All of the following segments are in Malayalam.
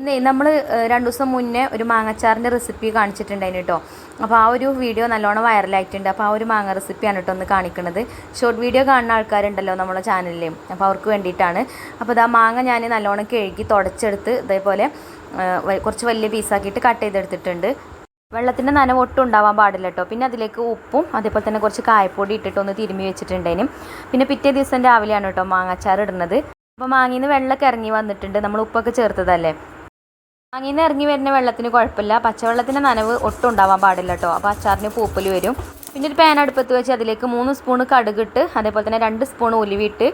ഇന്നേ നമ്മൾ 2 ദിവസം മുന്നേ ഒരു മാങ്ങച്ചാറിൻ്റെ റെസിപ്പി കാണിച്ചിട്ടുണ്ടായിരുന്നു കേട്ടോ. അപ്പോൾ ആ ഒരു വീഡിയോ നല്ലോണം വൈറലായിട്ടുണ്ട്. അപ്പോൾ ആ ഒരു മാങ്ങ റെസിപ്പിയാണ് കേട്ടോ ഒന്ന് കാണിക്കുന്നത്. ഷോർട്ട് വീഡിയോ കാണുന്ന ആൾക്കാരുണ്ടല്ലോ നമ്മുടെ ചാനലിൽ, അപ്പോൾ അവർക്ക് വേണ്ടിയിട്ടാണ്. അപ്പോൾ ഇതാ മാങ്ങ ഞാൻ നല്ലോണം കഴുകി തുടച്ചെടുത്ത് ഇതേപോലെ കുറച്ച് വലിയ പീസാക്കിയിട്ട് കട്ട് ചെയ്തെടുത്തിട്ടുണ്ട്. വെള്ളത്തിൻ്റെ നനവ് ഒട്ടും ഉണ്ടാവാൻ പാടില്ല കേട്ടോ. പിന്നെ അതിലേക്ക് ഉപ്പും അതേപോലെ തന്നെ കുറച്ച് കായപ്പൊടി ഇട്ടിട്ട് ഒന്ന് തിരുമ്മി വെച്ചിട്ടുണ്ടേനും. പിന്നെ പിറ്റേ ദിവസം രാവിലെയാണ് കേട്ടോ മാങ്ങാച്ചാർ ഇടുന്നത്. അപ്പോൾ മാങ്ങയിൽ നിന്ന് വെള്ളമൊക്കെ ഇറങ്ങി വന്നിട്ടുണ്ട്, നമ്മൾ ഉപ്പൊക്കെ ചേർത്തതല്ലേ. മാങ്ങയിൽ നിന്ന് ഇറങ്ങി വരുന്ന വെള്ളത്തിന് കുഴപ്പമില്ല, പച്ചവെള്ളത്തിൻ്റെ നനവ് ഒട്ടും ഉണ്ടാവാൻ പാടില്ല കേട്ടോ. അപ്പോൾ അച്ചാറിന് പൂപ്പൽ വരും. പിന്നെ ഒരു പാൻ അടുപ്പത്ത് വെച്ച് അതിലേക്ക് 3 സ്പൂൺ കടുകിട്ട് അതേപോലെ തന്നെ 2 സ്പൂൺ ഉലുവിട്ട്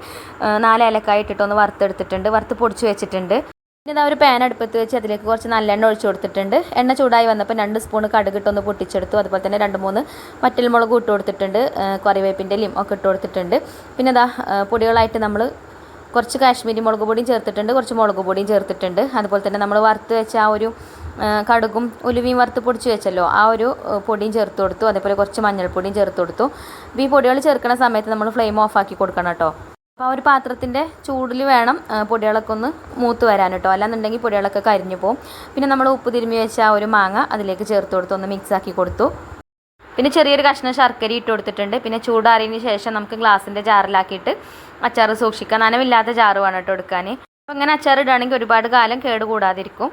4 ഏലക്കായ ഇട്ടിട്ട് ഒന്ന് വറുത്തെടുത്തിട്ടുണ്ട്, വറുത്ത് പൊടിച്ച് വെച്ചിട്ടുണ്ട്. പിന്നെ ഇതാ ഒരു പാൻ അടുപ്പത്ത് വെച്ച് അതിലേക്ക് കുറച്ച് നല്ലെണ്ണ ഒഴിച്ചു കൊടുത്തിട്ടുണ്ട്. എണ്ണ ചൂടായി വന്നപ്പോൾ 2 സ്പൂൺ കടുകിട്ടൊന്ന് പൊട്ടിച്ചെടുത്തു. അതുപോലെ തന്നെ 2-3 വറ്റൽമുളക് ഇട്ട് കൊടുത്തിട്ടുണ്ട്, കറിവേപ്പിൻ്റെ ഇലയും ഒക്കെ ഇട്ട് കൊടുത്തിട്ടുണ്ട്. പിന്നെ ഇതാ പൊടികളായിട്ട് നമ്മൾ കുറച്ച് കാശ്മീരി മുളക് പൊടിയും ചേർത്തിട്ടുണ്ട്, കുറച്ച് മുളക് പൊടിയും ചേർത്തിട്ടുണ്ട്. അതുപോലെ തന്നെ നമ്മൾ വറുത്ത് വെച്ച ആ ഒരു കടുകും ഉലുവയും വറുത്ത് പൊടിച്ച് വെച്ചല്ലോ, ആ ഒരു പൊടിയും ചേർത്ത് കൊടുത്തു. അതേപോലെ കുറച്ച് മഞ്ഞൾപ്പൊടിയും ചേർത്ത് കൊടുത്തു. അപ്പോൾ ഈ പൊടികൾ ചേർക്കുന്ന സമയത്ത് നമ്മൾ ഫ്ലെയിം ഓഫാക്കി കൊടുക്കണം കേട്ടോ. അപ്പോൾ ആ ഒരു പാത്രത്തിൻ്റെ ചൂടിൽ വേണം പൊടികളൊക്കെ ഒന്ന് മൂത്ത് വരാൻ കേട്ടോ, അല്ലാന്നുണ്ടെങ്കിൽ പൊടികളൊക്കെ കരിഞ്ഞു പോകും. പിന്നെ നമ്മൾ ഉപ്പ് തിരുമ്മി വെച്ച ആ ഒരു മാങ്ങ അതിലേക്ക് ചേർത്ത് കൊടുത്ത് ഒന്ന് മിക്സാക്കി കൊടുത്തു. പിന്നെ ചെറിയൊരു കഷ്ണം ശർക്കര ഇട്ട് കൊടുത്തിട്ടുണ്ട്. പിന്നെ ചൂടാറിയതിന് ശേഷം നമുക്ക് ഗ്ലാസിൻ്റെ ജാറിലാക്കിയിട്ട് അച്ചാർ സൂക്ഷിക്കാം. നനവില്ലാത്ത ജാറ് വേണം കേട്ടോ എടുക്കാൻ. അപ്പോൾ അങ്ങനെ അച്ചാർ ഇടുകയാണെങ്കിൽ ഒരുപാട് കാലം കേടുകൂടാതിരിക്കും.